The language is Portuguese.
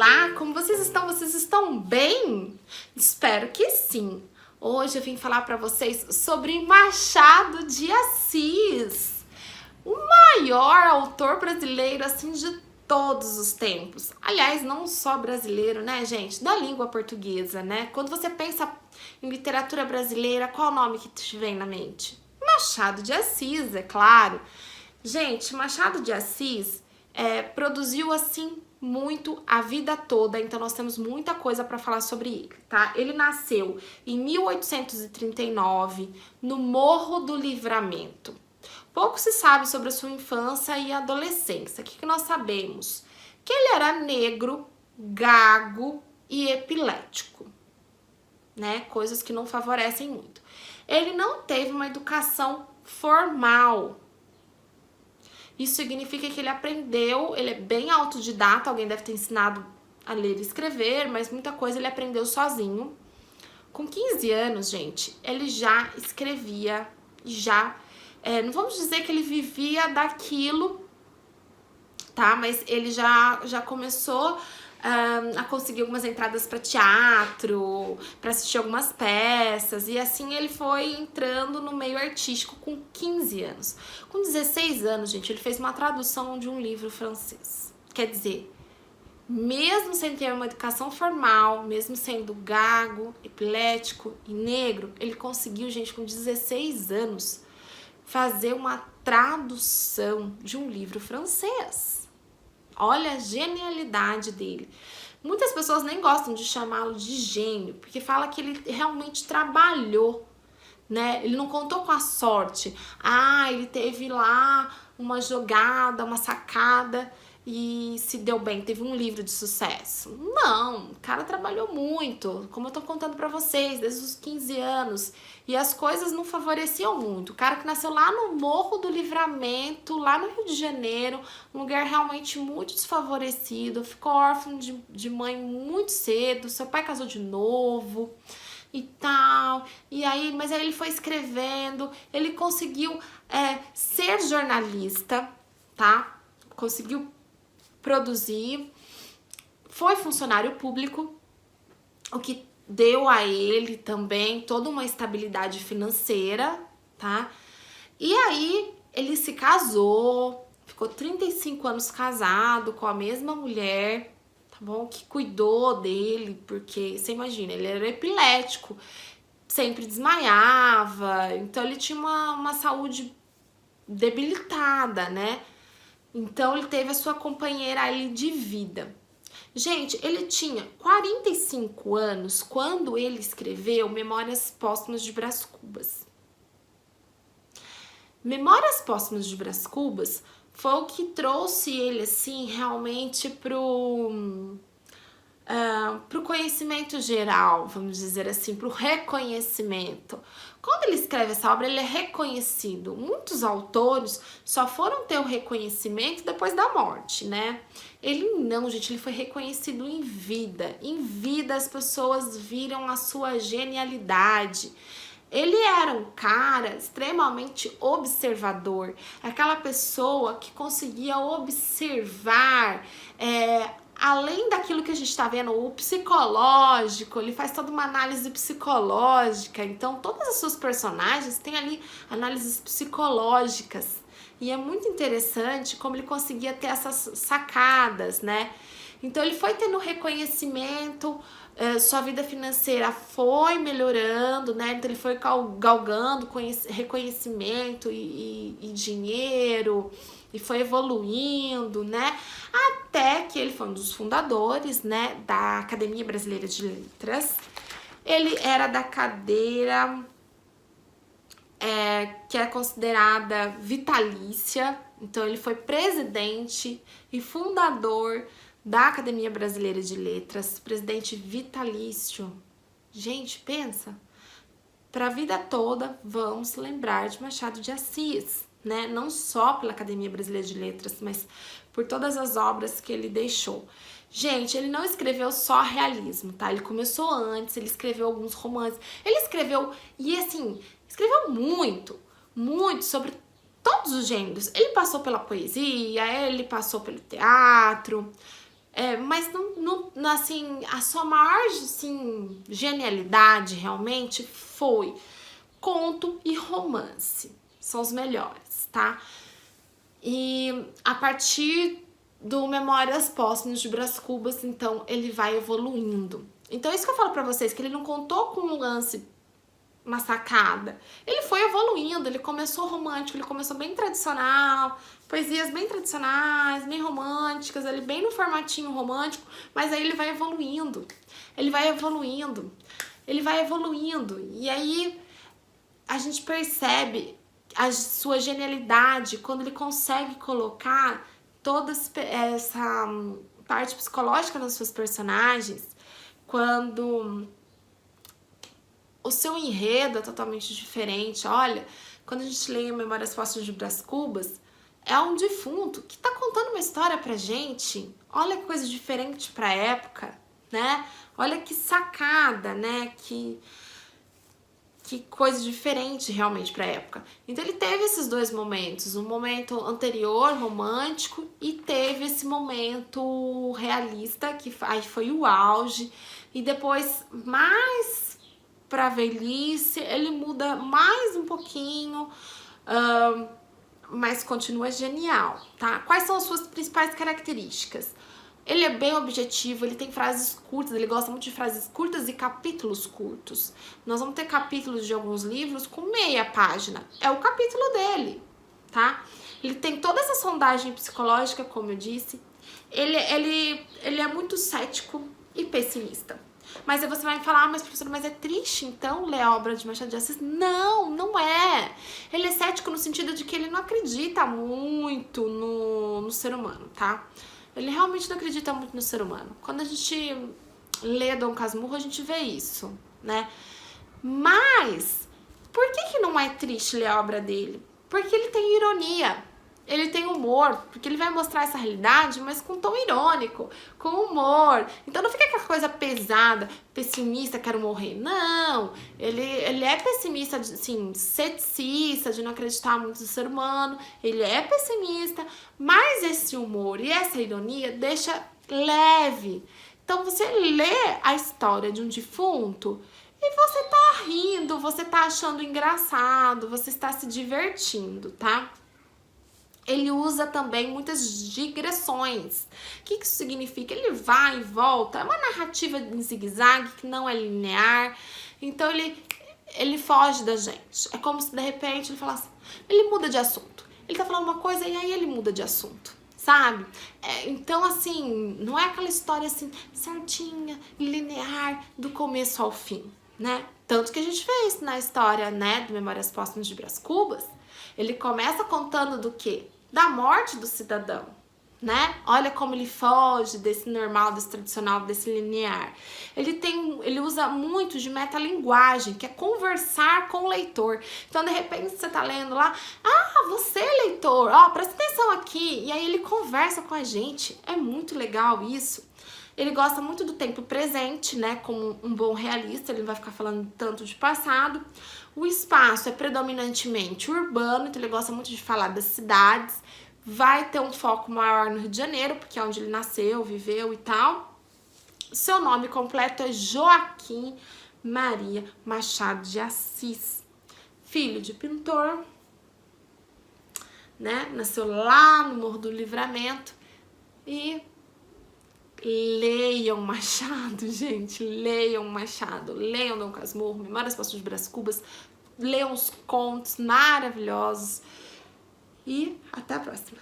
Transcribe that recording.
Olá, como vocês estão? Vocês estão bem? Espero que sim. Hoje eu vim falar para vocês sobre Machado de Assis, o maior autor brasileiro assim de todos os tempos. Aliás, não só brasileiro, né, gente? Da língua portuguesa, né? Quando você pensa em literatura brasileira, qual o nome que te vem na mente? Machado de Assis, é claro. Gente, Machado de Assis produziu assim muito a vida toda, então nós temos muita coisa para falar sobre ele, tá? Ele nasceu em 1839 no Morro do Livramento. Pouco se sabe sobre a sua infância e adolescência. O que nós sabemos? Que ele era negro, gago e epilético, né? Coisas que não favorecem muito. Ele não teve uma educação formal. Isso significa que ele aprendeu, ele é bem autodidata, alguém deve ter ensinado a ler e escrever, mas muita coisa ele aprendeu sozinho. Com 15 anos, gente, ele já escrevia, não vamos dizer que ele vivia daquilo, tá? Mas ele já começou a conseguir algumas entradas para teatro, para assistir algumas peças, e assim ele foi entrando no meio artístico com 15 anos. Com 16 anos, gente, ele fez uma tradução de um livro francês. Quer dizer, mesmo sem ter uma educação formal, mesmo sendo gago, epilético e negro, ele conseguiu, gente, com 16 anos, fazer uma tradução de um livro francês. Olha a genialidade dele. Muitas pessoas nem gostam de chamá-lo de gênio, porque fala que ele realmente trabalhou, né? Ele não contou com a sorte. Ele teve lá uma jogada, uma sacada e se deu bem, teve um livro de sucesso. Não, o cara trabalhou muito, como eu tô contando pra vocês, desde os 15 anos. E as coisas não favoreciam muito. O cara que nasceu lá no Morro do Livramento, lá no Rio de Janeiro, um lugar realmente muito desfavorecido, ficou órfão de mãe muito cedo, seu pai casou de novo e tal, mas aí ele foi escrevendo, ele conseguiu ser jornalista, tá? Conseguiu produzir, foi funcionário público, o que deu a ele também toda uma estabilidade financeira, tá? E aí ele se casou, ficou 35 anos casado com a mesma mulher, tá bom? Que cuidou dele, porque você imagina, ele era epilético, sempre desmaiava, então ele tinha uma saúde debilitada, né? Então ele teve a sua companheira ali de vida. Gente, ele tinha 45 anos quando ele escreveu Memórias Póstumas de Brás Cubas. Memórias Póstumas de Brás Cubas foi o que trouxe ele assim realmente pro conhecimento geral, vamos dizer assim, pro reconhecimento. Quando ele escreve essa obra, ele é reconhecido. Muitos autores só foram ter o reconhecimento depois da morte, né? Ele não, gente, ele foi reconhecido em vida. Em vida as pessoas viram a sua genialidade. Ele era um cara extremamente observador, aquela pessoa que conseguia observar, além daquilo que a gente está vendo, o psicológico, ele faz toda uma análise psicológica, então todas as suas personagens têm ali análises psicológicas, e é muito interessante como ele conseguia ter essas sacadas, né? Então ele foi tendo reconhecimento, sua vida financeira foi melhorando, né? Então ele foi galgando reconhecimento e dinheiro, e foi evoluindo, né? Até que ele foi um dos fundadores, né, da Academia Brasileira de Letras. Ele era da cadeira que é considerada vitalícia, então ele foi presidente e fundador da Academia Brasileira de Letras, presidente vitalício. Gente, pensa, para a vida toda vamos lembrar de Machado de Assis, né? Não só pela Academia Brasileira de Letras, mas por todas as obras que ele deixou. Gente, ele não escreveu só realismo, tá? Ele começou antes, ele escreveu alguns romances, ele escreveu, e assim, escreveu muito sobre todos os gêneros. Ele passou pela poesia, ele passou pelo teatro, Mas não, assim, a sua maior, assim, genialidade realmente foi conto e romance. São os melhores, tá? E a partir do Memórias Póstumas de Brás Cubas, então, ele vai evoluindo. Então, isso que eu falo pra vocês, que ele não contou com um lance, uma sacada. Ele foi evoluindo, ele começou romântico, ele começou bem tradicional, poesias bem tradicionais, bem românticas, ele bem no formatinho romântico, mas aí ele vai evoluindo, ele vai evoluindo, ele vai evoluindo, e aí a gente percebe a sua genialidade quando ele consegue colocar toda essa parte psicológica nos seus personagens, quando o seu enredo é totalmente diferente. Olha, quando a gente lê Memórias Póstumas de Brás Cubas, é um defunto que tá contando uma história pra gente. Olha que coisa diferente pra época, né? Olha que sacada, né? Que coisa diferente realmente pra época. Então ele teve esses dois momentos, um momento anterior, romântico, e teve esse momento realista, que aí foi o auge, e depois, mais pra velhice, ele muda mais um pouquinho, mas continua genial, tá? Quais são as suas principais características? Ele é bem objetivo, ele tem frases curtas, ele gosta muito de frases curtas e capítulos curtos. Nós vamos ter capítulos de alguns livros com meia página. É o capítulo dele, tá? Ele tem toda essa sondagem psicológica, como eu disse. Ele é muito cético e pessimista. Mas aí você vai me falar, mas professora, mas é triste então ler a obra de Machado de Assis? Não, não é. Ele é cético no sentido de que ele não acredita muito no ser humano, tá? Ele realmente não acredita muito no ser humano. Quando a gente lê Dom Casmurro, a gente vê isso, né? Mas, por que não é triste ler a obra dele? Porque ele tem ironia, ele tem humor, porque ele vai mostrar essa realidade, mas com tom irônico, com humor. Então não fica aquela coisa pesada, pessimista, quero morrer. Não, ele é pessimista, assim, ceticista, de não acreditar muito no ser humano. Ele é pessimista, mas esse humor e essa ironia deixa leve. Então você lê a história de um defunto e você tá rindo, você tá achando engraçado, você está se divertindo, tá? Ele usa também muitas digressões. O que isso significa? Ele vai e volta. É uma narrativa em zigue-zague que não é linear. Então ele foge da gente. É como se de repente ele falasse, ele muda de assunto. Ele tá falando uma coisa e aí ele muda de assunto, sabe? Então assim, não é aquela história assim certinha, linear, do começo ao fim, né? Tanto que a gente vê isso na história, né, do Memórias Póstumas de Brás Cubas. Ele começa contando do quê? Da morte do cidadão, né? Olha como ele foge desse normal, desse tradicional, desse linear. Ele usa muito de metalinguagem, que é conversar com o leitor. Então, de repente, você tá lendo lá, você, leitor, presta atenção aqui. E aí ele conversa com a gente. É muito legal isso. Ele gosta muito do tempo presente, né? Como um bom realista, ele não vai ficar falando tanto de passado. O espaço é predominantemente urbano, então ele gosta muito de falar das cidades. Vai ter um foco maior no Rio de Janeiro, porque é onde ele nasceu, viveu e tal. Seu nome completo é Joaquim Maria Machado de Assis. Filho de pintor, né? Nasceu lá no Morro do Livramento. E leiam Machado, gente, leiam Machado, leiam Dom Casmurro, Memórias Póstumas de Brás Cubas, leiam os contos maravilhosos e até a próxima.